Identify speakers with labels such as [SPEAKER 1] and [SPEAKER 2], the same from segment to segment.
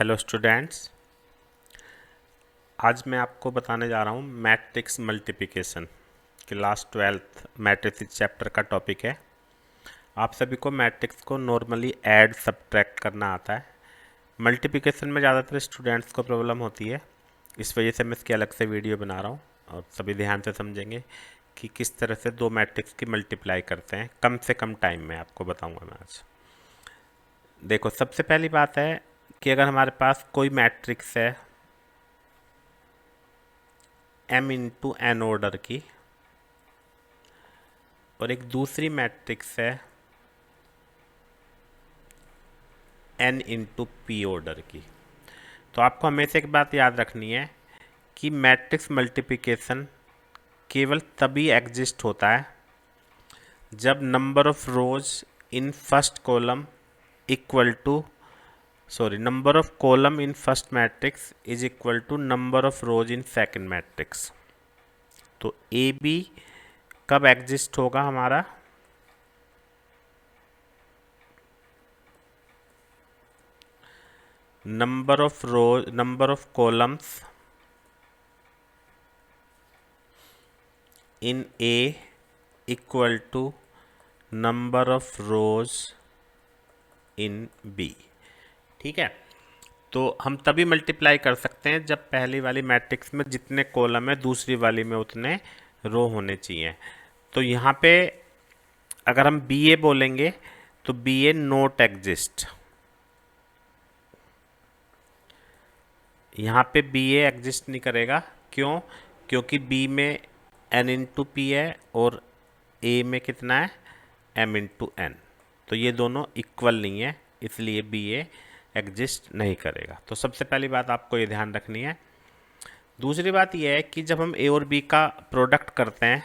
[SPEAKER 1] Hello students, आज मैं आपको बताने जा रहा हूँ matrix multiplication. Class 12th matrix chapter का टॉपिक है। आप सभी को मैट्रिक्स को नॉर्मली ऐड सब्ट्रैक्ट करना आता है। मल्टीप्लिकेशन में ज़्यादातर स्टूडेंट्स को प्रॉब्लम होती है, इस वजह से मैं इसकी अलग से वीडियो बना रहा हूँ और सभी ध्यान से समझेंगे कि किस तरह से दो मैट्रिक्स की मल्टीप्लाई करते हैं कम से कम टाइम में। आपको बताऊँगा मैं आज। देखो, सबसे पहली बात है कि अगर हमारे पास कोई मैट्रिक्स है m इंटू एन ऑर्डर की और एक दूसरी मैट्रिक्स है n इंटू पी ऑर्डर की, तो आपको हमेशा एक बात याद रखनी है कि मैट्रिक्स मल्टीप्लिकेशन केवल तभी एग्जिस्ट होता है जब number of rows in first column equal to number of columns in first matrix is equal to number of rows in second matrix. तो ए बी कब एग्जिस्ट होगा हमारा? Number of columns in A equal to number of rows in B. ठीक है, तो हम तभी multiply कर सकते हैं जब पहली वाली मैट्रिक्स में जितने कॉलम है दूसरी वाली में उतने रो होने चाहिए। तो यहाँ पे अगर हम बी ए बोलेंगे तो बी ए नोट एग्जिस्ट। यहाँ पे बी ए एग्जिस्ट नहीं करेगा। क्यों? क्योंकि बी में एन इंटू पी है और ए में कितना है? M into n. तो ये दोनों इक्वल नहीं है, इसलिए बी ए एग्जिस्ट नहीं करेगा। तो सबसे पहली बात आपको ये ध्यान रखनी है। दूसरी बात यह है कि जब हम ए और बी का प्रोडक्ट करते हैं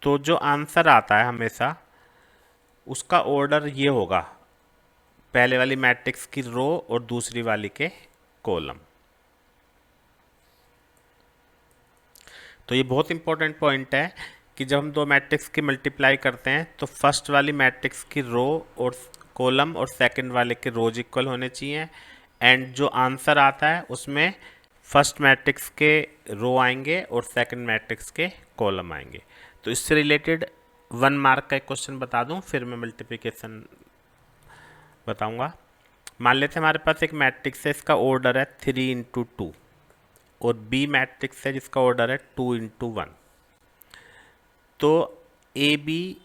[SPEAKER 1] तो जो आंसर आता है हमेशा उसका ऑर्डर ये होगा, पहले वाली मैट्रिक्स की रो और दूसरी वाली के कॉलम। तो ये बहुत इंपॉर्टेंट पॉइंट है कि जब हम दो मैट्रिक्स की मल्टीप्लाई करते हैं तो फर्स्ट वाली मैट्रिक्स की रो और कॉलम और सेकंड वाले के रोज इक्वल होने चाहिए, एंड जो आंसर आता है उसमें फर्स्ट मैट्रिक्स के रो आएंगे और सेकंड मैट्रिक्स के कॉलम आएंगे। तो इससे रिलेटेड 1 मार्क का एक क्वेश्चन बता दूं, फिर मैं मल्टीप्लिकेशन बताऊंगा। मान लेते हैं हमारे पास एक मैट्रिक्स है, इसका ऑर्डर है 3 इंटू 2 और बी मैट्रिक्स है जिसका ऑर्डर है 2 इंटू 1। तो ए बी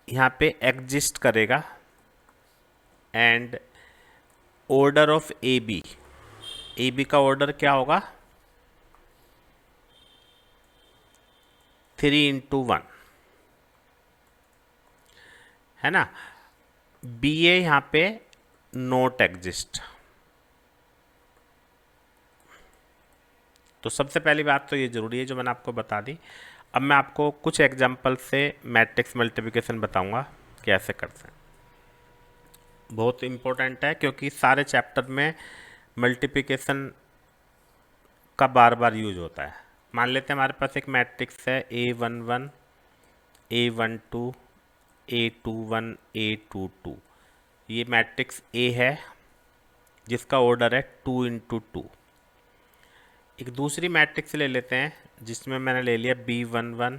[SPEAKER 1] यहाँ पे एग्जिस्ट करेगा and order of A B का ऑर्डर क्या होगा? 3 इंटू 1 है ना। बी ए यहाँ पे नोट एग्जिस्ट। तो सबसे पहली बात तो ये जरूरी है जो मैंने आपको बता दी। अब मैं आपको कुछ एग्जांपल से मैट्रिक्स मल्टीप्लिकेशन बताऊंगा कैसे करते हैं। बहुत इंपॉर्टेंट है क्योंकि सारे चैप्टर में मल्टीप्लिकेशन का बार बार यूज होता है। मान लेते हैं हमारे पास एक मैट्रिक्स है A11 A12 A21 A22। ये मैट्रिक्स A है जिसका ऑर्डर है 2 इंटू 2। एक दूसरी मैट्रिक्स ले लेते हैं जिसमें मैंने ले लिया B11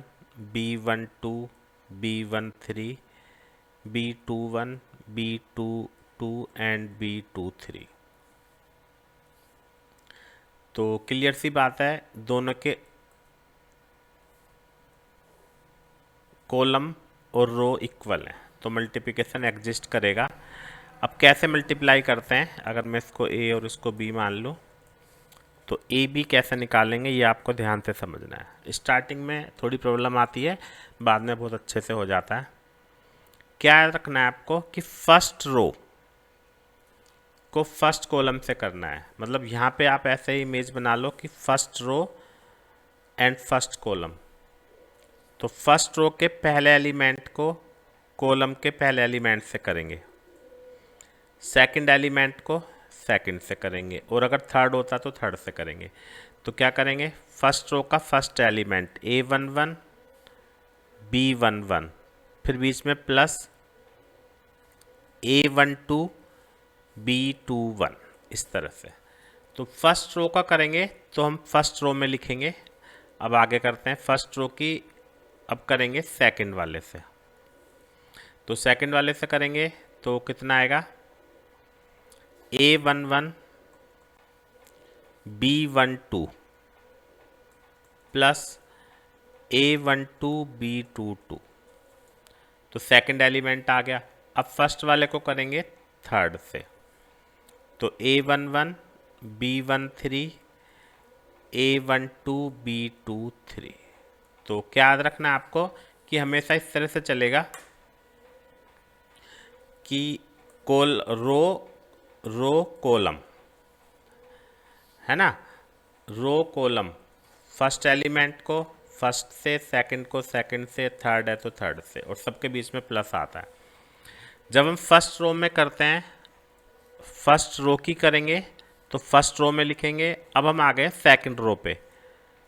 [SPEAKER 1] B12 B13 B21 B22 and B23। तो क्लियर सी बात है, दोनों के कॉलम और रो इक्वल हैं, तो मल्टीप्लिकेशन एग्जिस्ट करेगा। अब कैसे मल्टीप्लाई करते हैं? अगर मैं इसको ए और इसको बी मान लूँ तो ए बी कैसे निकालेंगे ये आपको ध्यान से समझना है। स्टार्टिंग में थोड़ी प्रॉब्लम आती है, बाद में बहुत अच्छे से हो जाता है। क्या रखना है आपको कि फर्स्ट रो को फर्स्ट कॉलम से करना है। मतलब यहाँ पे आप ऐसे ही इमेज बना लो कि first row and first column. तो फर्स्ट रो के पहले एलिमेंट को कॉलम के पहले एलिमेंट से करेंगे, सेकंड एलिमेंट को सेकंड से करेंगे, और अगर थर्ड होता तो थर्ड से करेंगे। तो क्या करेंगे? फर्स्ट रो का फर्स्ट एलिमेंट A11 B11, फिर बीच में प्लस A12 B21 इस तरह से। तो फर्स्ट रो का करेंगे तो हम फर्स्ट रो में लिखेंगे। अब आगे करते हैं फर्स्ट रो की, अब करेंगे सेकंड वाले से। तो सेकंड वाले से करेंगे तो कितना आएगा, A11 B12 plus A12 B22। तो सेकंड एलिमेंट आ गया। अब फर्स्ट वाले को करेंगे थर्ड से। तो A11 B13 A12 B23। तो क्या याद रखना है आपको कि हमेशा इस तरह से चलेगा कि रो कॉलम, है ना, रो कॉलम, फर्स्ट एलिमेंट को फर्स्ट से, सेकंड को सेकंड से, थर्ड है तो थर्ड से, और सबके बीच में प्लस आता है। जब हम फर्स्ट रो में करते हैं, फर्स्ट रो की करेंगे तो फर्स्ट रो में लिखेंगे। अब हम आ गए सेकंड रो पे,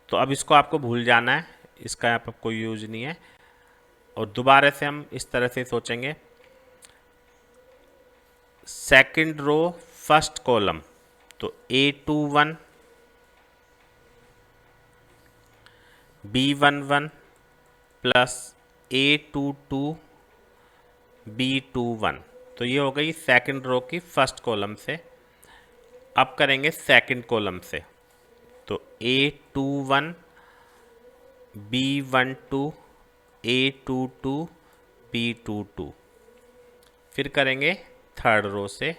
[SPEAKER 1] तो अब इसको आपको भूल जाना है, इसका यहाँ पर कोई यूज नहीं है। और दोबारा से हम इस तरह से सोचेंगे, सेकंड रो फर्स्ट कॉलम, तो A21 B11 plus A22 B21। तो ये हो गई सेकंड रो की फर्स्ट कॉलम से। अब करेंगे सेकंड कॉलम से, तो A21 B12 A22 B22। फिर करेंगे थर्ड रो से,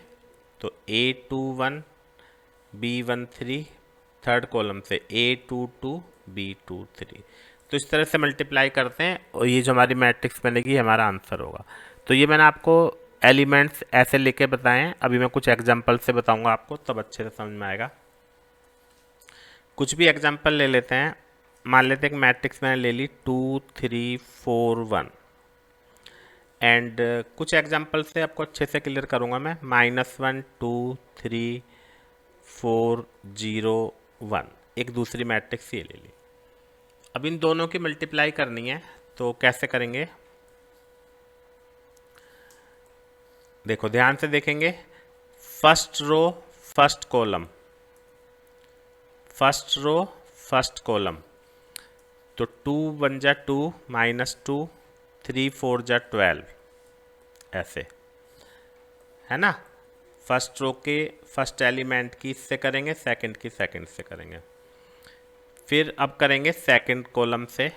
[SPEAKER 1] तो A21 B13 थर्ड कॉलम से A22 B23। तो इस तरह से मल्टीप्लाई करते हैं और ये जो हमारी मैट्रिक्स बनेगी हमारा आंसर होगा। तो ये मैंने आपको एलिमेंट्स ऐसे लेके बताए हैं। अभी मैं कुछ एग्जांपल से बताऊंगा आपको, तब अच्छे से समझ में आएगा। कुछ भी एग्जांपल ले लेते हैं। मान लेते हैं कि मैट्रिक्स मैंने ले ली 2 3 4 1, एंड कुछ एग्जांपल से आपको अच्छे से क्लियर करूंगा मैं। -1 2 3 4 0 1, एक दूसरी मैट्रिक्स ये ले ली। अब इन दोनों की मल्टीप्लाई करनी है, तो कैसे करेंगे, देखो ध्यान से देखेंगे। First row first column, first row first column, तो 2 1 जा 2 -2 3 4 जा 12, ऐसे, है ना। फर्स्ट रो के फर्स्ट एलिमेंट की इससे करेंगे, सेकंड की सेकंड से करेंगे। फिर अब करेंगे सेकंड कॉलम से,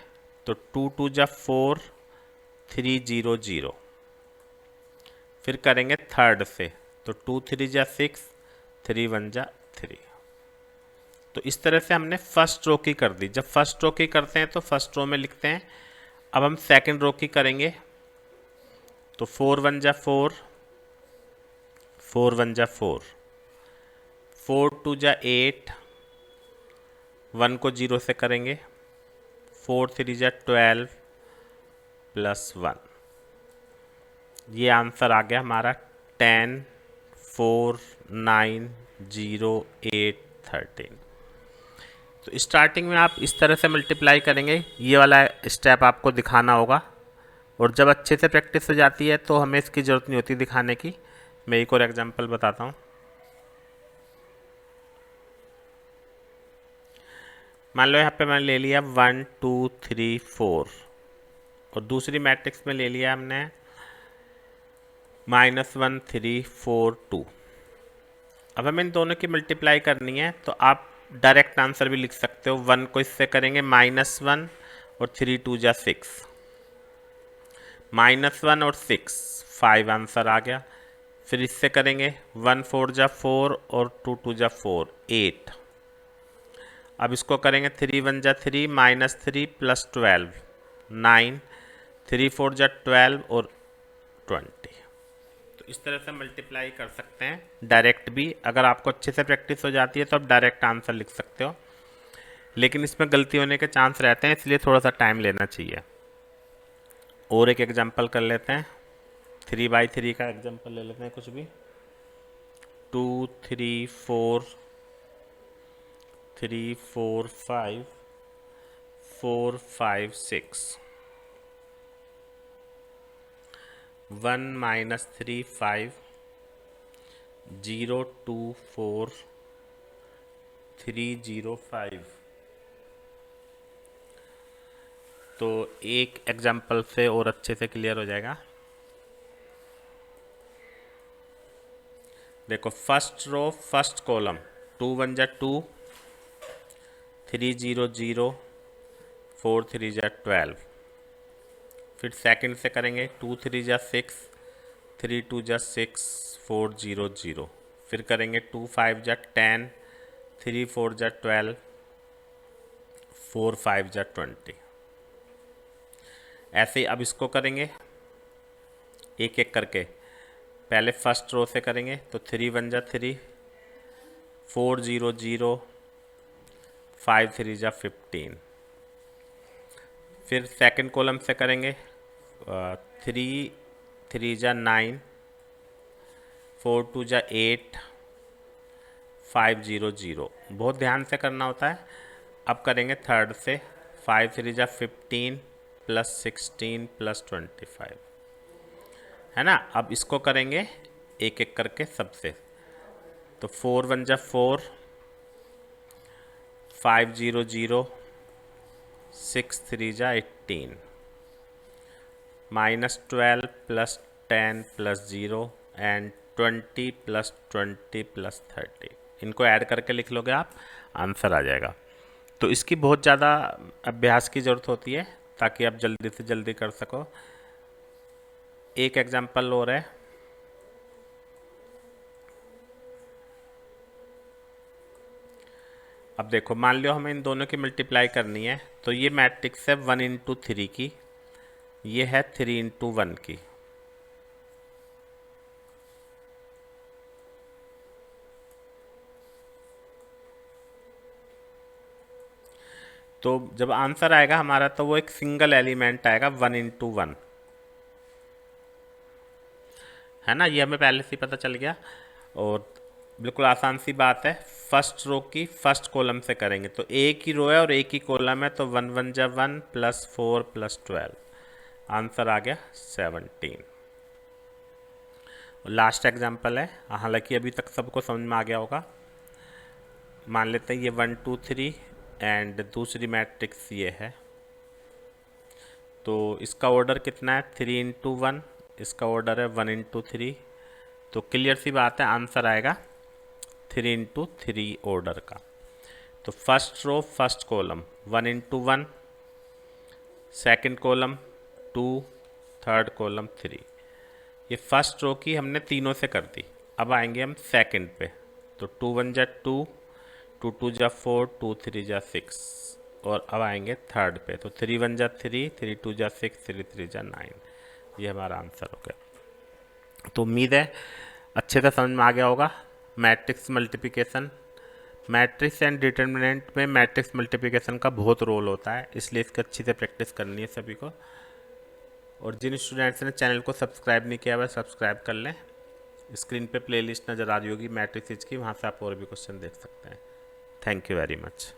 [SPEAKER 1] तो 2 2 जा 4 3 0 0। फिर करेंगे थर्ड से, तो 2 3 जा 6 3 1 जा 3। तो इस तरह से हमने फर्स्ट रो की कर दी। जब फर्स्ट रो की करते हैं तो फर्स्ट रो में लिखते हैं। अब हम सेकंड रो की करेंगे, तो 4 1 जा 4 4 1 जा 4 4 2 जा 8, 1 को 0 से करेंगे, 4 3 जा 12 प्लस 1। ये आंसर आ गया हमारा 10 4 9 0 8 13। तो स्टार्टिंग में आप इस तरह से मल्टीप्लाई करेंगे, ये वाला स्टेप आपको दिखाना होगा। और जब अच्छे से प्रैक्टिस हो जाती है तो हमें इसकी ज़रूरत नहीं होती दिखाने की। मैं एक और एग्जांपल बताता हूँ। मान लो यहाँ पे मैंने ले लिया 1 2 3 4, और दूसरी मैट्रिक्स में ले लिया हमने -1 3 4 2। अब हमें इन दोनों की मल्टीप्लाई करनी है, तो आप डायरेक्ट आंसर भी लिख सकते हो। 1 को इससे करेंगे -1 और 3 2 जा 6, -1 और 6 5 आंसर आ गया। फिर इससे करेंगे 1 4 जा 4 और 2 2 जा 4 8। अब इसको करेंगे 3 1 जा 3 -3 प्लस 12 9, 3 4 जा 12 और 20। तो इस तरह से मल्टीप्लाई कर सकते हैं डायरेक्ट भी। अगर आपको अच्छे से प्रैक्टिस हो जाती है तो आप डायरेक्ट आंसर लिख सकते हो, लेकिन इसमें गलती होने के चांस रहते हैं, इसलिए थोड़ा सा टाइम लेना चाहिए। और एक एग्जांपल कर लेते हैं, 3/3 का एग्जांपल ले लेते हैं कुछ भी। 2 3 4 3 4 5 4 5 6, 1 - 3 5 0 2 4 3 0 5। तो एक एग्जाम्पल से और अच्छे से क्लियर हो जाएगा। देखो फर्स्ट रो फर्स्ट कॉलम 2 1 जा 2, 3 0 0, 4 3 जा 12। फिर सेकंड से करेंगे 2 3 जा 6, 3 2 जा 6, 4 0 0। फिर करेंगे 2 5 जा 10, 3 4 जा 12, 4 5 जा 20। ऐसे ही अब इसको करेंगे एक एक करके। पहले फर्स्ट रो से करेंगे तो 3 1 जा 3, 4 0 0, 5 3 जा 15। फिर सेकंड कॉलम से करेंगे 3 3 जा 9, 4 2 जा 8, 5 0 0। बहुत ध्यान से करना होता है। अब करेंगे थर्ड से 5 3 जा 15 प्लस 16 प्लस 25, है ना। अब इसको करेंगे एक एक करके सबसे। तो 4 1 जा 4, 5 0 0, 6 3 जा 18, -12 plus 10 plus 0 and 20 plus 20 plus 30। इनको ऐड करके लिख लोगे आप, आंसर आ जाएगा। तो इसकी बहुत ज़्यादा अभ्यास की ज़रूरत होती है ताकि आप जल्दी से जल्दी कर सको। एक एग्जांपल और है। अब देखो मान लो हमें इन दोनों की मल्टीप्लाई करनी है, तो ये मैट्रिक्स है 1 × 3 की, ये है 3 × 1 की। तो जब आंसर आएगा हमारा तो वो एक सिंगल एलिमेंट आएगा 1 × 1, है ना। ये हमें पहले से ही पता चल गया। और बिल्कुल आसान सी बात है, फर्स्ट रो की फर्स्ट कॉलम से करेंगे तो एक ही रो है और एक ही कॉलम है, तो 1 1 जा 1 प्लस 4 प्लस 12, आंसर आ गया 17। और लास्ट एग्जांपल है, हालांकि अभी तक सबको समझ में आ गया होगा। मान लेते हैं ये 1 2 3 एंड दूसरी मैट्रिक्स ये है। तो इसका ऑर्डर कितना है 3 × 1, इसका ऑर्डर है 1 × 3। तो क्लियर सी बात है, आंसर आएगा 3 × 3 ऑर्डर का। तो first row first column 1 × 1, second column 2, third column 3। ये फर्स्ट रो की हमने तीनों से कर दी। अब आएंगे हम सेकंड पे। तो 2 1 जा 2, 2 2 जा 4, 2 3 जा 6। और अब आएंगे थर्ड पे। तो 3 1 जा 3, 3 2 जा 6, 3 3 जा 9। ये हमारा आंसर हो गया। तो उम्मीद है अच्छे से समझ में आ गया होगा। Matrix multiplication, matrix and determinant में मैट्रिक्स मल्टीप्लिकेशन का बहुत रोल होता है, इसलिए इसकी अच्छी से प्रैक्टिस करनी है सभी को। और जिन स्टूडेंट्स ने चैनल को सब्सक्राइब नहीं किया वह सब्सक्राइब कर लें। स्क्रीन पे प्लेलिस्ट नज़र आ रही होगी मैट्रिक्स की, वहाँ से आप और भी क्वेश्चन देख सकते हैं। Thank you very much.